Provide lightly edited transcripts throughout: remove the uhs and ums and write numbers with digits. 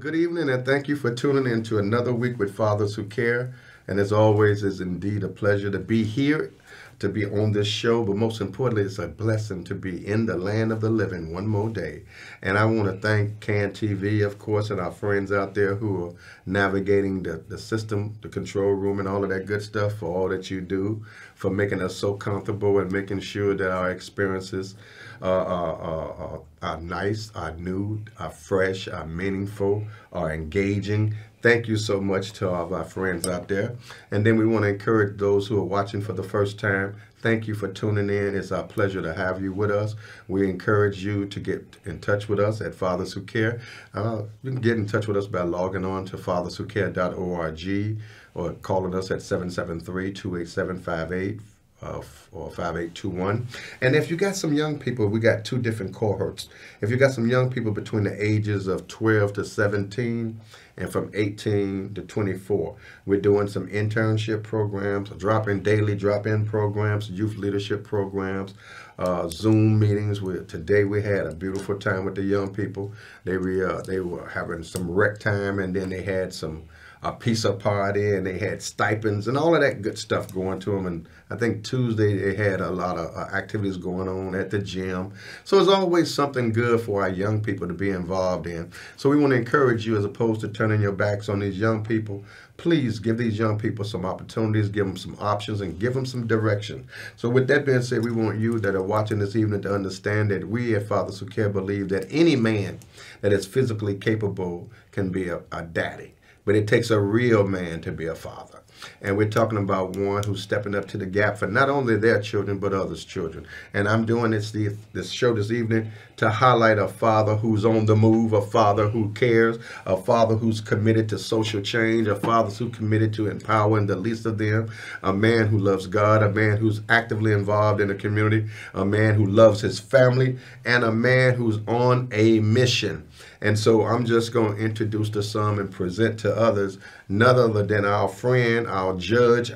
Good evening, and thank you for tuning in to another week with Fathers Who Care. And as always, it's indeed a pleasure to be here, to be on this show, but most importantly, it's a blessing to be in the land of the living one more day. And I want to thank CAN TV, of course, and our friends out there who are navigating the system, the control room, and all of that good stuff for all that you do, for making us so comfortable and making sure that our experiences are nice, are new, are fresh, are meaningful, are engaging. Thank you so much to all of our friends out there. And then we want to encourage those who are watching for the first time. Thank you for tuning in. It's our pleasure to have you with us. We encourage you to get in touch with us at Fathers Who Care. You can get in touch with us by logging on to fatherswhocare.org or calling us at 773-287-58. Or 5821. And if you got some young people, we got two different cohorts. If you got some young people between the ages of 12 to 17 and from 18 to 24, we're doing some internship programs, daily drop-in programs, youth leadership programs, Zoom meetings. Today we had a beautiful time with the young people. They were having some rec time, and then they had a pizza party, and they had stipends and all of that good stuff going to them. And I think Tuesday they had a lot of activities going on at the gym. So it's always something good for our young people to be involved in. So we want to encourage you, as opposed to turning your backs on these young people, please give these young people some opportunities, give them some options, and give them some direction. So with that being said, we want you that are watching this evening to understand that we at Fathers Who Care believe that any man that is physically capable can be a daddy. But it takes a real man to be a father. And we're talking about one who's stepping up to the gap for not only their children, but others' children. And I'm doing this show this evening to highlight a father who's on the move, a father who cares, a father who's committed to social change, a father who's committed to empowering the least of them, a man who loves God, a man who's actively involved in the community, a man who loves his family, and a man who's on a mission. And so I'm just going to introduce to some and present to others none other than our friend, our judge,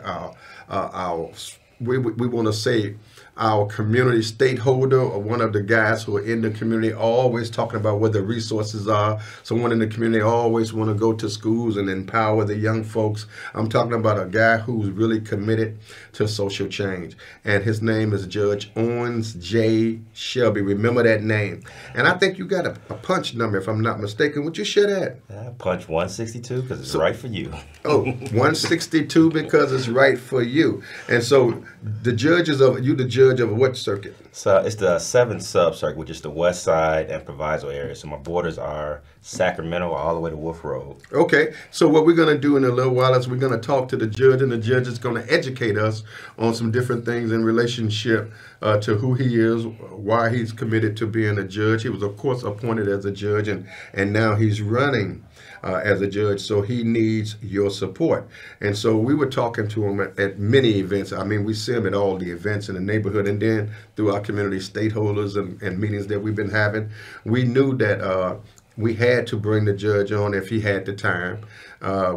we want to say our community stakeholder, or one of the guys who are in the community, always talking about where the resources are. Someone in the community always want to go to schools and empower the young folks. I'm talking about a guy who's really committed to social change. And his name is Judge Owens J. Shelby. Remember that name. And I think you got a punch number, if I'm not mistaken. Would you share that? Punch 162 because it's right for you. Oh, 162 because it's right for you. And so the judges the judge of what circuit? So it's the 7th sub-circuit, which is the West Side and Proviso area. So my borders are Sacramento all the way to Wolf Road. Okay, so what we're going to do in a little while is we're going to talk to the judge, and the judge is going to educate us on some different things in relationship to who he is, why he's committed to being a judge. He was, of course, appointed as a judge, and now he's running as a judge, so he needs your support. And so we were talking to him at many events. I mean, we see him at all the events in the neighborhood, and then through our community stakeholders and meetings that we've been having. We knew that we had to bring the judge on if he had the time,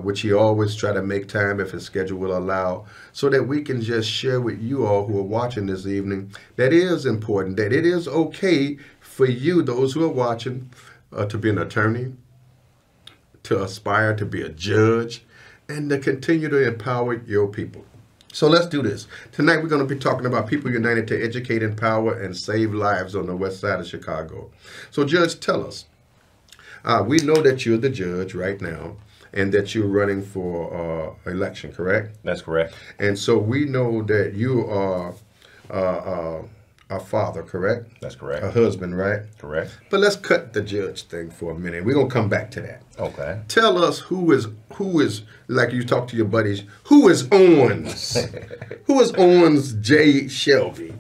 which he always try to make time if his schedule will allow, so that we can just share with you all who are watching this evening that it is important, that it is okay for you, those who are watching, to be an attorney, to aspire to be a judge, and to continue to empower your people. So let's do this. Tonight we're going to be talking about people united to educate, empower, and save lives on the west side of Chicago. So Judge, tell us, we know that you're the judge right now and that you're running for election, correct? That's correct. And so we know that you are a father, correct? That's correct. A husband, right? Correct. But let's cut the judge thing for a minute. We're going to come back to that. Okay. Tell us who is, like you talk to your buddies, who is Owens? Who is Owens J. Shelby?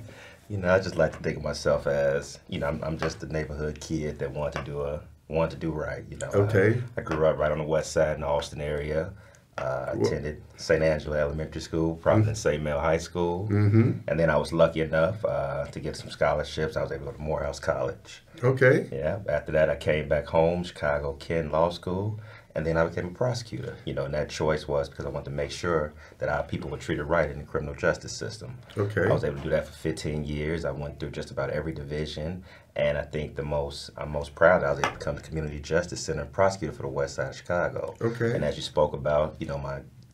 You know, I just like to think of myself as, you know, I'm just a neighborhood kid that wanted to do right, you know. Okay. I grew up right on the west side in the Austin area. Attended St. Angela Elementary School, Providence St. Mel High School, and then I was lucky enough to get some scholarships. I was able to go to Morehouse College. Okay. Yeah. After that, I came back home, Chicago Ken Law School, and then I became a prosecutor. And that choice was because I wanted to make sure that our people were treated right in the criminal justice system. Okay. I was able to do that for 15 years. I went through just about every division, and I think I'm most proud that I was able to become the Community Justice Center prosecutor for the West Side of Chicago. Okay. And as you spoke about,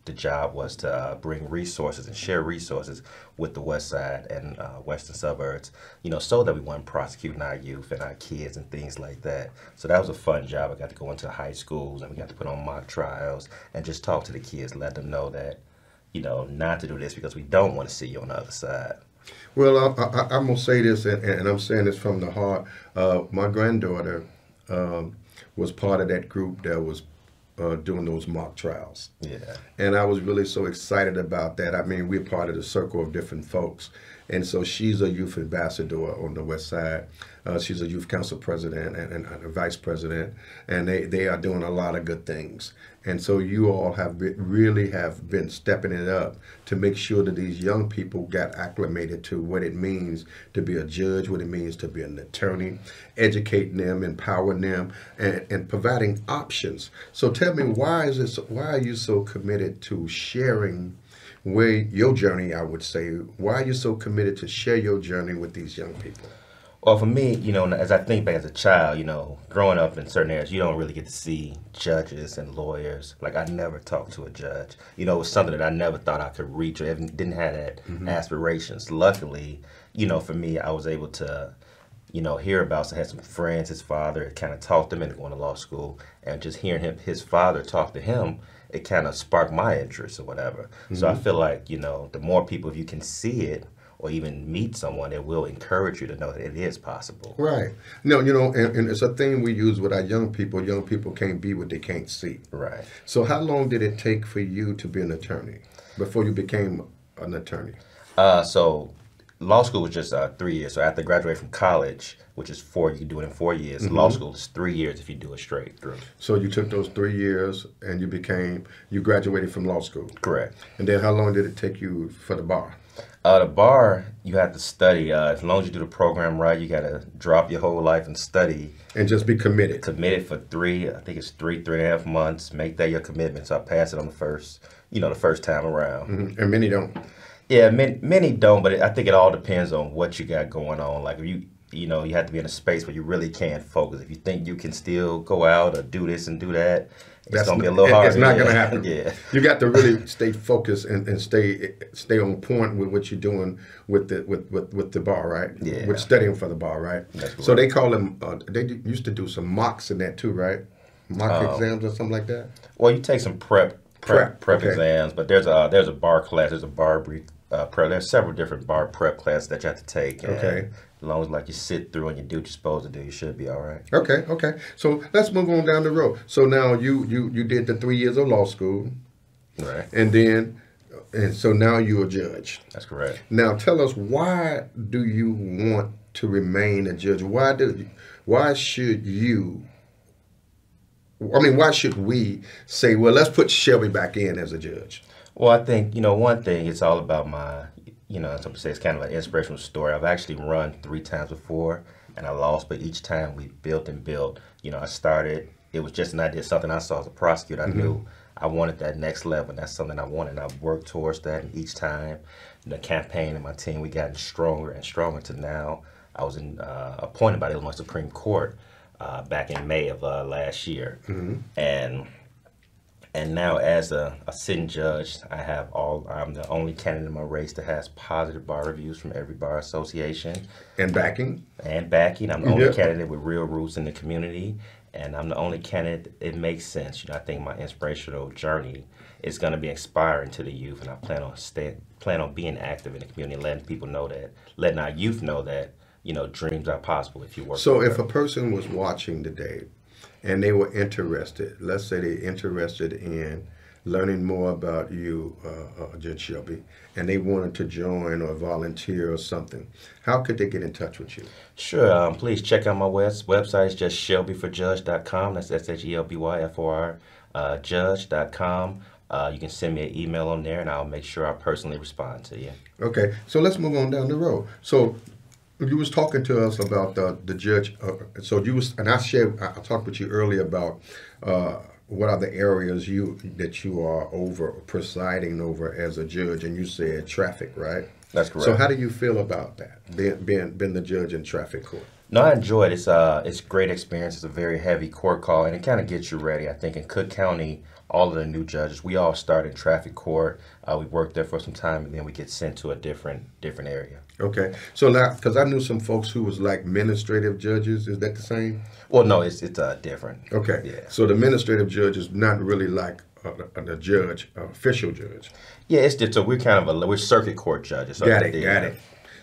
the job was to bring resources and share resources with the West Side and Western suburbs, so that we weren't prosecuting our youth and our kids and things like that. So that was a fun job. I got to go into high schools and we got to put on mock trials and just talk to the kids, let them know that, not to do this because we don't want to see you on the other side. Well, I'm going to say this, and I'm saying this from the heart. My granddaughter was part of that group that was doing those mock trials. Yeah. And I was really so excited about that. I mean, we're part of the circle of different folks. And so she's a youth ambassador on the West Side. She's a youth council president and a vice president. And they are doing a lot of good things. And so you all have really have been stepping it up to make sure that these young people got acclimated to what it means to be a judge, what it means to be an attorney, educating them, empowering them, and providing options. So tell me, why are you so committed to sharing your journey, I would say? Why are you so committed to share your journey with these young people? Well, for me, as I think back as a child, growing up in certain areas, you don't really get to see judges and lawyers. Like, I never talked to a judge. It was something that I never thought I could reach or even didn't have that aspirations. Luckily, for me, I was able to, hear about, so I had some friends, his father kind of taught them into going to law school, and just hearing his father talk to him, it kind of sparked my interest or whatever. So I feel like, the more people, if you can see it, or even meet someone, it will encourage you to know that it is possible. Right. No, and it's a thing we use with our young people. Young people can't be what they can't see. Right. So how long did it take for you to be an attorney before you became an attorney? So law school was just 3 years. So after I graduated from college, which is 4, you can do it in 4 years. Law school is 3 years if you do it straight through. So you took those 3 years and you graduated from law school? Correct. And then how long did it take you for the bar? The bar, you have to study. As long as you do the program right, you got to drop your whole life and study. And just be committed. Committed for 3.5 months. Make that your commitment. So I passed it on the first time around. And many don't. Yeah, many don't, but I think it all depends on what you got going on. Like, if you have to be in a space where you really can't focus. If you think you can still go out or do this and do that, it's going to be a little hard. It's not going to happen. Yeah. You got to really stay focused and stay on point with what you're doing with the bar, right? Yeah. With studying for the bar, right? That's so they call them, they used to do some mocks in that too, right? Mock exams or something like that? Well, you take some prep okay. exams, but there's a bar class, there's a bar prep. There's several different bar prep classes that you have to take. Okay. As long as you sit through and you do what you're supposed to do, you should be all right. Okay. So let's move on down the road. So now you did the 3 years of law school. Right. And so now you're a judge. That's correct. Now tell us, why do you want to remain a judge? Why should we say, well, let's put Shelby back in as a judge? Well, I think, one thing, it's all about my, as I say, it's kind of an inspirational story. I've actually run 3 times before, and I lost, but each time we built and built. I started, it was just an idea, something I saw as a prosecutor. I knew I wanted that next level, and that's something I wanted, and I've worked towards that, and each time, the campaign and my team, we gotten stronger and stronger to now. I was appointed by the Illinois Supreme Court back in May of last year, and now, as a sitting judge, I'm the only candidate in my race that has positive bar reviews from every bar association. And backing? I'm the only candidate with real roots in the community, and I'm the only candidate. It makes sense. I think my inspirational journey is going to be inspiring to the youth, and I plan on being active in the community, letting our youth know that dreams are possible if you work. So, if a person was watching today, and they were interested, let's say they're interested in learning more about you, Judge Shelby, and they wanted to join or volunteer or something, how could they get in touch with you? Sure. Please check out my website. It's just shelbyforjudge.com. That's SHELBYFOR judge.com. You can send me an email on there, and I'll make sure I personally respond to you. Okay. So let's move on down the road. So you was talking to us about the judge. I talked with you earlier about what are the areas that you are presiding over as a judge? And you said traffic, right? That's correct. So how do you feel about that, being the judge in traffic court? No, I enjoy it. It's a great experience. It's a very heavy court call, and it kind of gets you ready. I think in Cook County, all of the new judges, we all start in traffic court. We work there for some time, and then we get sent to a different area. Okay. So now, because I knew some folks who was like administrative judges. Is that the same? Well, no, it's different. Okay. Yeah. So the administrative judge is not really like a judge, official judge. Yeah, it's just we're kind of we're circuit court judges. So got it.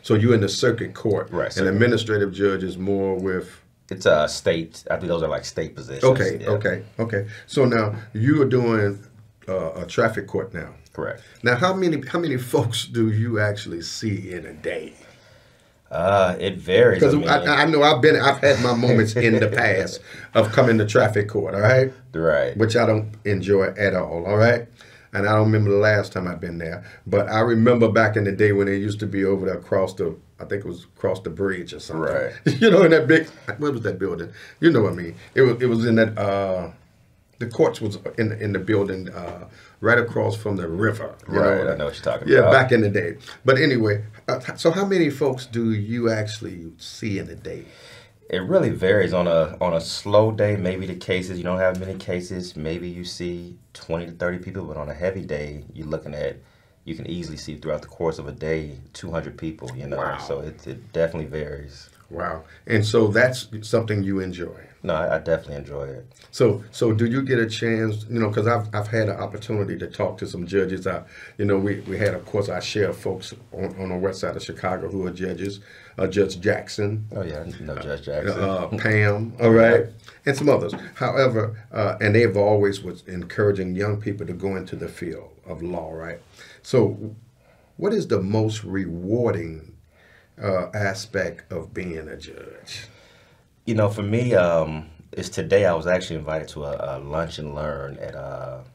So you're in the circuit court, right? And administrative judge is more with. It's state. I think those are like state positions. Okay, yeah. okay. So now you are doing a traffic court now. Correct. Now, how many folks do you actually see in a day? It varies. Because I know I've had my moments in the past of coming to traffic court. All right. Right. Which I don't enjoy at all. All right. And I don't remember the last time I've been there, but I remember back in the day when it used to be over there I think it was across the bridge or something. Right. You know, in that big, what was that building? You know what I mean? It was in that, the courts was in the building right across from the river. Right, I know what you're talking about. Yeah, back in the day. But anyway, so how many folks do you actually see in a day? It really varies. On a slow day, maybe the cases, you don't have many cases, maybe you see 20 to 30 people, but on a heavy day, you can easily see throughout the course of a day 200 people, you know. Wow. So it definitely varies. Wow. And so that's something you enjoy. No, I definitely enjoy it. So do you get a chance, you know, because I've had an opportunity to talk to some judges. We had, of course, our share of folks on the west side of Chicago who are judges. Judge Jackson. Oh, yeah, I know Judge Jackson. Pam, all right, and some others. However, and they've always was encouraging young people to go into the field of law, right? So what is the most rewarding aspect of being a judge? You know, for me, it's today I was actually invited to a lunch and learn at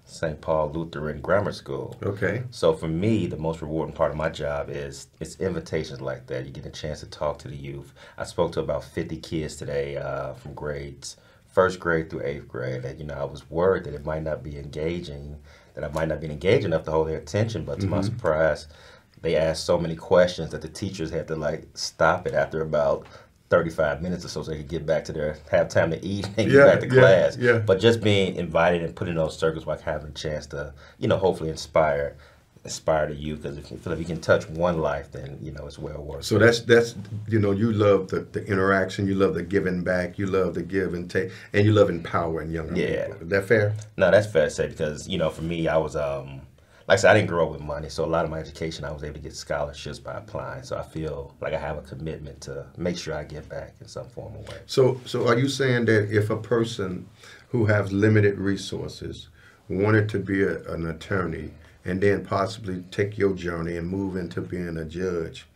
St. Paul Lutheran Grammar School. Okay. So for me, the most rewarding part of my job is it's invitations like that. You get a chance to talk to the youth. I spoke to about 50 kids today from grades, first grade through 8th grade. And, you know, I was worried that it might not be engaging, that I might not be engaged enough to hold their attention. But to my surprise, they asked so many questions that the teachers had to like stop it after about 35 minutes or so they could get back to have time to eat and get back to class. Yeah. But just being invited and put in those circles, like having a chance to, you know, hopefully inspire the youth. Because if you feel like you can touch one life, then, you know, it's well worth it. So that's you know, you love the interaction, you love the giving back, you love the give and take, and you love empowering younger people. Is that fair? No, that's fair to say, because, you know, for me, I was like I said, I didn't grow up with money, so a lot of my education, I was able to get scholarships by applying. So I feel like I have a commitment to make sure I give back in some form of way. So are you saying that if a person who has limited resources wanted to be an attorney and then possibly take your journey and move into being a judge,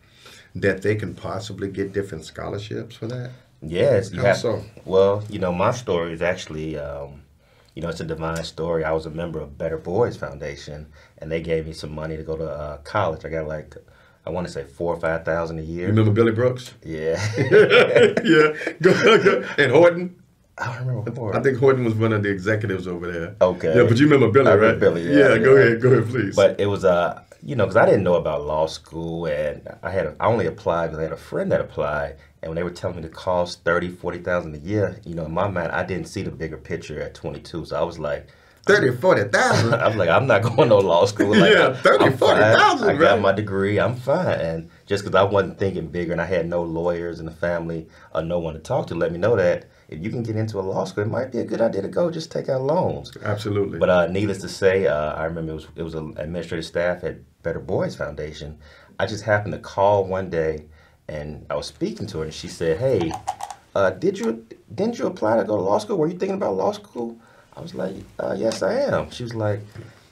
that they can possibly get different scholarships for that? Yes. How so? Well, you know, my story is actually... you know, it's a divine story. I was a member of Better Boys Foundation, and they gave me some money to go to college. I got like, I want to say $4,000 or $5,000 a year. You remember Billy Brooks? Yeah. Yeah. Go. And Horton? I don't remember Horton. I think Horton was one of the executives over there. Okay. Yeah, but you remember Billy, right? Billy, yeah. Go ahead, please. But it was, you know, because I didn't know about law school, and I only applied because I had a friend that applied. And when they were telling me the cost $30,000, $40,000 a year, you know, in my mind, I didn't see the bigger picture at 22. So I was like, $30,000, $40,000. I was like, I'm not going to law school. Like, yeah, $30,000, $40,000. I got my degree. I'm fine. And just because I wasn't thinking bigger, and I had no lawyers in the family or no one to talk to, let me know that if you can get into a law school, it might be a good idea to go just take out loans. Absolutely. But needless to say, I remember it was an administrative staff at Better Boys Foundation. I just happened to call one day. And I was speaking to her, and she said, "Hey, didn't you apply to go to law school? Were you thinking about law school?" I was like, "Yes, I am." She was like,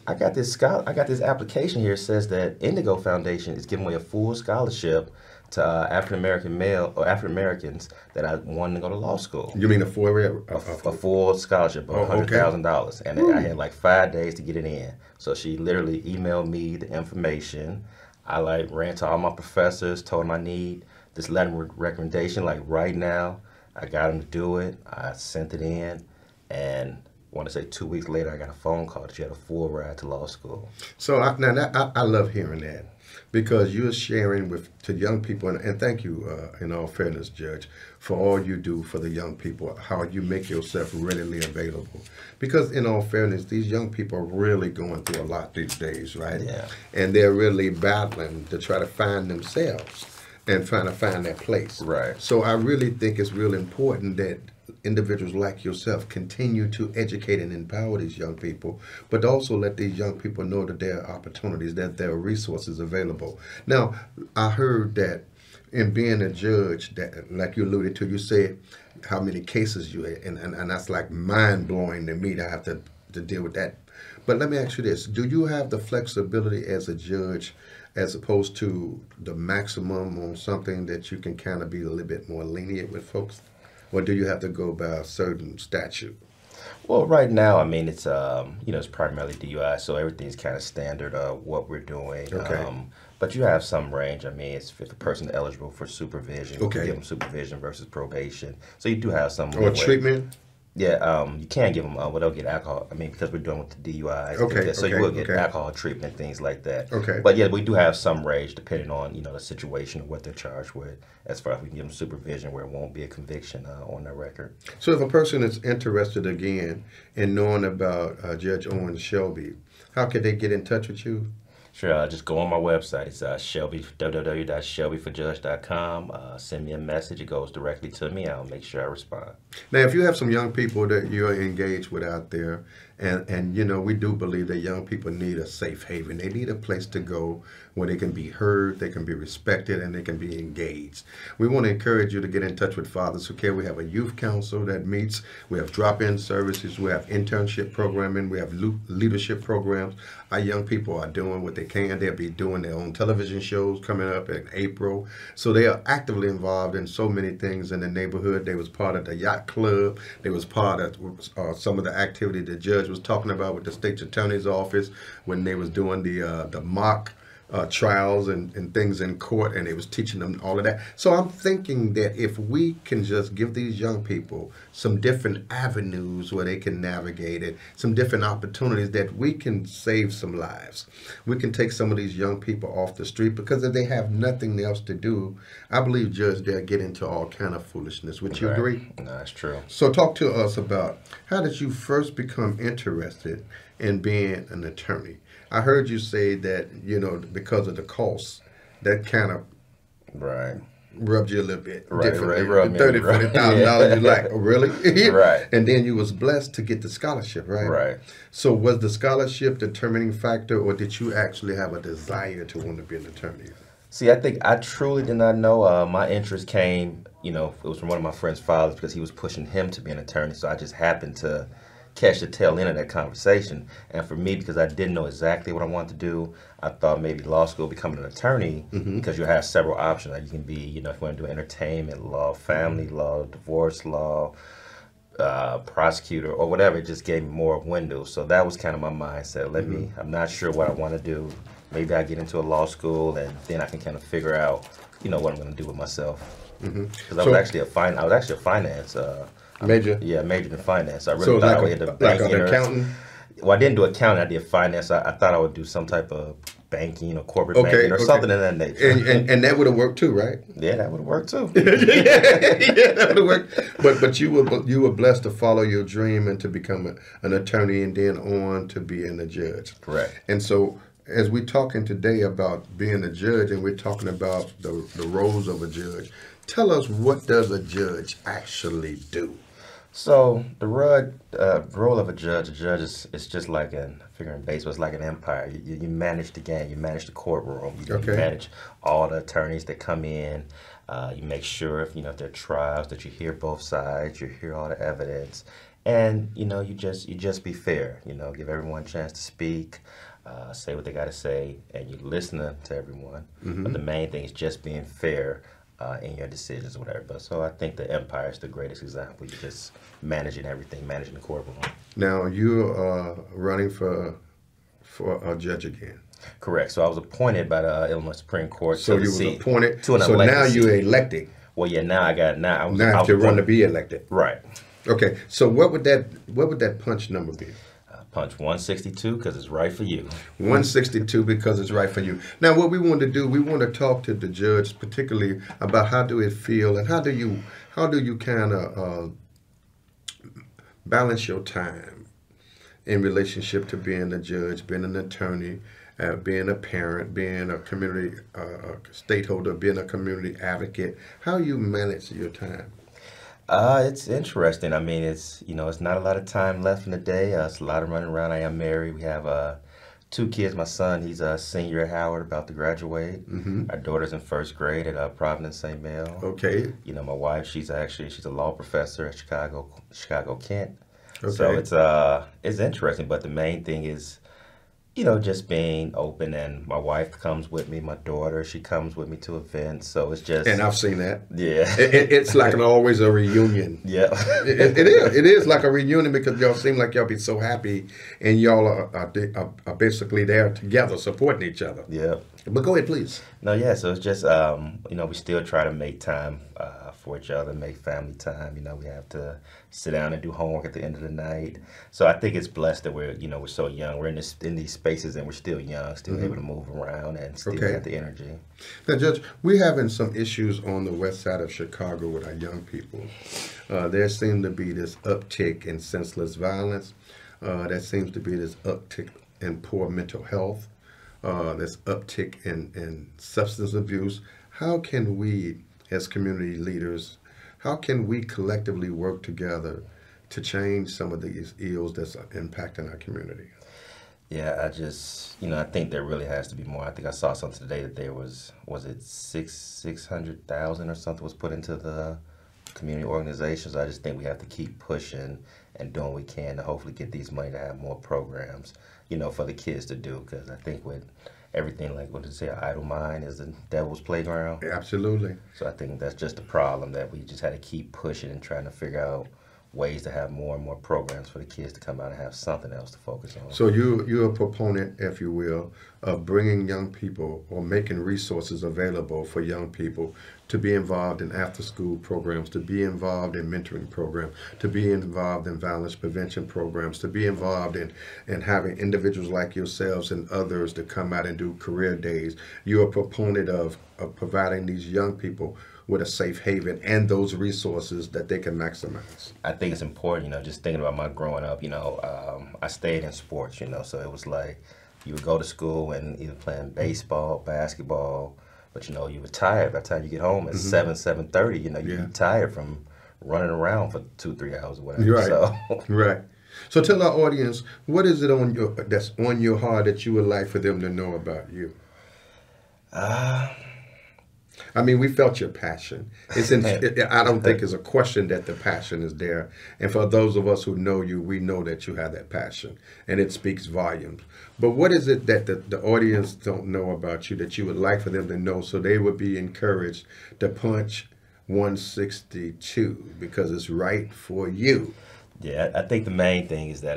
I got this application here. It says that Indigo Foundation is giving away a full scholarship to African Americans that I wanted to go to law school." You mean a full scholarship of $100,000, and I had like 5 days to get it in. So she literally emailed me the information. I like ran to all my professors, told them I need this letter of recommendation like right now. I got them to do it. I sent it in, and want to say 2 weeks later, I got a phone call that you had a full ride to law school. So I love hearing that, because you're sharing to young people, and thank you, in all fairness, Judge, for all you do for the young people, how you make yourself readily available. Because in all fairness, these young people are really going through a lot these days, right? Yeah. And they're really battling to try to find themselves and trying to find their place. Right. So I really think it's real important that individuals like yourself continue to educate and empower these young people, but also let these young people know that there are opportunities, that there are resources available. Now, I heard that in being a judge, that, like you alluded to, you said how many cases you had, and that's like mind-blowing to me to have to deal with that. But let me ask you this. Do you have the flexibility as a judge as opposed to the maximum on something that you can kind of be a little bit more lenient with folks? Or do you have to go by a certain statute? Well, right now, I mean, it's it's primarily DUI, so everything's kind of standard what we're doing. Okay. But you have some range. I mean, it's if a person's eligible for supervision, you can Okay. give them supervision versus probation. So you do have some Or leeway. treatment? Yeah, you can give them, well, they'll get alcohol. I mean, because we're doing with the DUIs. Okay, So you will get okay. alcohol treatment, things like that. Okay. But yeah, we do have some range depending on, the situation of what they're charged with. As far as we can give them supervision where it won't be a conviction on their record. So if a person is interested again in knowing about Judge Owens Shelby, how could they get in touch with you? Sure, just go on my website. It's Shelby, www.shelbyforjudge.com. Send me a message. It goes directly to me. I'll make sure I respond. Now, if you have some young people that you're engaged with out there, and we do believe that young people need a safe haven. They need a place to go where they can be heard, they can be respected, and they can be engaged. We want to encourage you to get in touch with Fathers Who Care. We have a youth council that meets. We have drop-in services. We have internship programming. We have leadership programs. Our young people are doing what they can. They'll be doing their own television shows coming up in April. So they are actively involved in so many things in the neighborhood. They was part of the yacht club. They was part of some of the activity the judge was talking about with the state attorney's office when they was doing the mock trials and things in court, and they was teaching them all of that. So I'm thinking that if we can just give these young people some different avenues where they can navigate it, some different opportunities, that we can save some lives. We can take some of these young people off the street, because if they have nothing else to do, I believe, Judge, they'll get into all kind of foolishness. Would you agree? No, that's true. So talk to us about, how did you first become interested in being an attorney? I heard you say that, because of the cost, that kind of rubbed you a little bit differently. Right, the $30,000, $40,000, you're like, oh, really? Right. And then you was blessed to get the scholarship, right? Right. So was the scholarship the determining factor, or did you actually have a desire to want to be an attorney? See, I think I truly did not know. My interest came, it was from one of my friend's fathers, because he was pushing him to be an attorney. So I just happened to catch the tail end of that conversation. And for me, because I didn't know exactly what I wanted to do, I thought maybe law school, becoming an attorney, because you have several options. Like you can be, if you want to do entertainment law, family law, divorce law, prosecutor, or whatever. It just gave me more windows. So that was kind of my mindset. I'm not sure what I want to do. Maybe I get into a law school, and then I can kind of figure out, what I'm going to do with myself. Because I was actually a finance major? Yeah, majored in finance. I really so thought like I would end up like banking. an accountant? Well, I didn't do accounting. I did finance. I thought I would do some type of banking or corporate banking or something of that nature. And that would have worked too, right? Yeah, that would have worked too. yeah, that would have worked. But you were blessed to follow your dream and to become an attorney, and then on to being a judge. Correct. And so, as we're talking today about being a judge, and we're talking about the roles of a judge, tell us, what does a judge actually do? So the role of a judge is just like figure in baseball, it's like an empire. You manage the game, you manage the courtroom, you manage all the attorneys that come in. You make sure if there are trials that you hear both sides, you hear all the evidence, and you just be fair. Give everyone a chance to speak. Say what they got to say, and you listen to everyone. But the main thing is just being fair in your decisions or whatever. But so I think the empire is the greatest example. You're just managing everything, managing the courtroom. Now you're running for a judge again. Correct. So I was appointed by the Illinois Supreme Court. So you was appointed to an so now you're elected. Well, yeah. Now I have to run to be elected. Right. Okay, so what would that punch number be? Punch 162 because it's right for you. 162 because it's right for you. Now, what we want to do, we want to talk to the judge, particularly about how do it feel and how do you kind of balance your time in relationship to being a judge, being an attorney, being a parent, being a community stakeholder, being a community advocate. How you manage your time? It's interesting. I mean, it's not a lot of time left in the day. It's a lot of running around. I am married. We have 2 kids. My son, he's a senior at Howard, about to graduate. Our daughter's in first grade at Providence St. Mel. Okay. My wife, she's a law professor at Chicago Kent. Okay. So it's interesting, but the main thing is, just being open, and my wife comes with me, my daughter, she comes with me to events, so it's just... And I've seen that. Yeah. It's like always a reunion. Yeah. It is like a reunion because y'all seem like y'all be so happy, and y'all are basically there together, supporting each other. Yeah. But go ahead, please. No, yeah, so it's just, we still try to make time for each other, make family time. We have to sit down and do homework at the end of the night. So I think it's blessed that we're so young. We're in these spaces and we're still young, still able to move around and still have the energy. Now, Judge, we're having some issues on the west side of Chicago with our young people. There seems to be this uptick in senseless violence. There seems to be this uptick in poor mental health. This uptick in substance abuse. How can we, as community leaders, how can we collectively work together to change some of these ills that's impacting our community? Yeah, I think there really has to be more. I think I saw something today that there was it 600,000 or something was put into the community organizations. I just think we have to keep pushing and doing what we can to hopefully get these money to have more programs, for the kids to do. Because I think with everything, like what did it say, an idle mind is the devil's playground. Absolutely. So I think that's just a problem that we just had to keep pushing and trying to figure out ways to have more and more programs for the kids to come out and have something else to focus on. So you're a proponent, if you will, of bringing young people or making resources available for young people to be involved in after-school programs, to be involved in mentoring programs, to be involved in violence prevention programs, to be involved in having individuals like yourselves and others to come out and do career days. You're a proponent of providing these young people with a safe haven and those resources that they can maximize. I think it's important, just thinking about my growing up, I stayed in sports, so it was like you would go to school and either playing baseball, basketball, but you were tired by the time you get home at 7:30, you'd be tired from running around for 2-3 hours or whatever. Right. So. Right. So tell our audience, what is it that's on your heart that you would like for them to know about you? I mean, we felt your passion. I don't think it's a question that the passion is there. And for those of us who know you, we know that you have that passion, and it speaks volumes. But what is it that the audience don't know about you that you would like for them to know so they would be encouraged to punch 162 because it's right for you? Yeah, I think the main thing is that,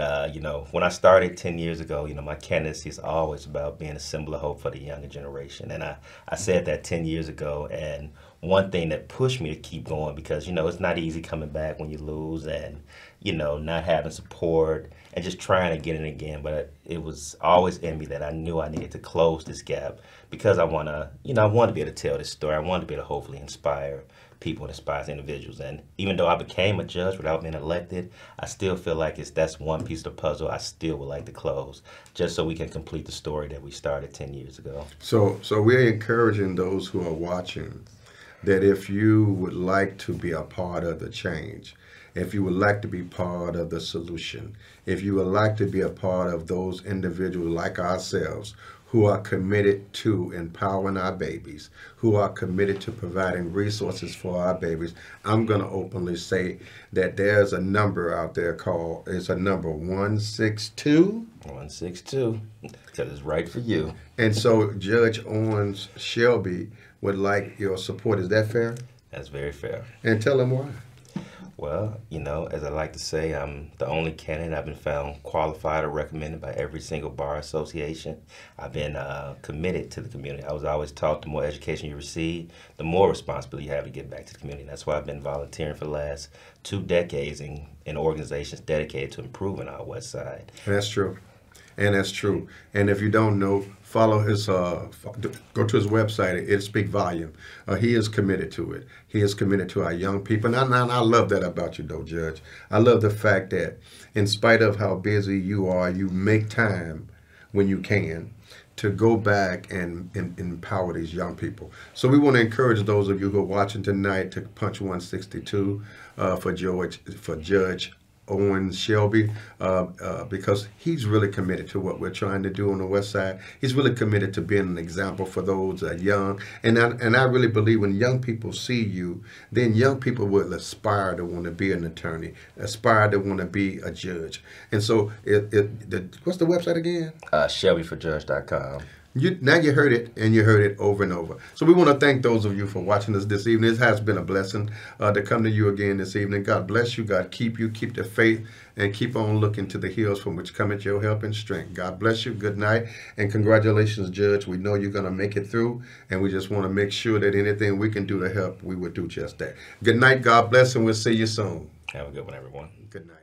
when I started 10 years ago, my candidacy is always about being a symbol of hope for the younger generation. And I said that 10 years ago. And one thing that pushed me to keep going, because, it's not easy coming back when you lose and, not having support and just trying to get in again. But it was always in me that I knew I needed to close this gap because I want to be able to tell this story. I want to be able to hopefully inspire people and inspire individuals. And even though I became a judge without being elected, I still feel like that's one piece of the puzzle I still would like to close, just so we can complete the story that we started 10 years ago. So we're encouraging those who are watching that if you would like to be a part of the change, if you would like to be part of the solution, if you would like to be a part of those individuals like ourselves who are committed to empowering our babies, who are committed to providing resources for our babies, I'm going to openly say that there's a number out there it's a number 162. 162, because it's right for you. And so Judge Owens Shelby would like your support. Is that fair? That's very fair. And tell them why. Well, as I like to say, I'm the only candidate. I've been found qualified or recommended by every single bar association. I've been committed to the community. I was always taught the more education you receive, the more responsibility you have to give back to the community. That's why I've been volunteering for the last 2 decades in organizations dedicated to improving our West Side. And that's true. And that's true. And if you don't know, follow his, go to his website. It'll speak volume. He is committed to it. He is committed to our young people. And I love that about you, though, Judge. I love the fact that in spite of how busy you are, you make time when you can to go back and empower these young people. So we want to encourage those of you who are watching tonight to punch 162 for Judge Owens Shelby, because he's really committed to what we're trying to do on the West Side. He's really committed to being an example for those that are young. And I really believe when young people see you, then young people will aspire to want to be an attorney, aspire to want to be a judge. And so, what's the website again? ShelbyForJudge.com. Now you heard it, and you heard it over and over. So we want to thank those of you for watching us this evening. It has been a blessing to come to you again this evening. God bless you. God keep you. Keep the faith, and keep on looking to the hills from which cometh your help and strength. God bless you. Good night, and congratulations, Judge. We know you're going to make it through, and we just want to make sure that anything we can do to help, we would do just that. Good night. God bless, and we'll see you soon. Have a good one, everyone. Good night.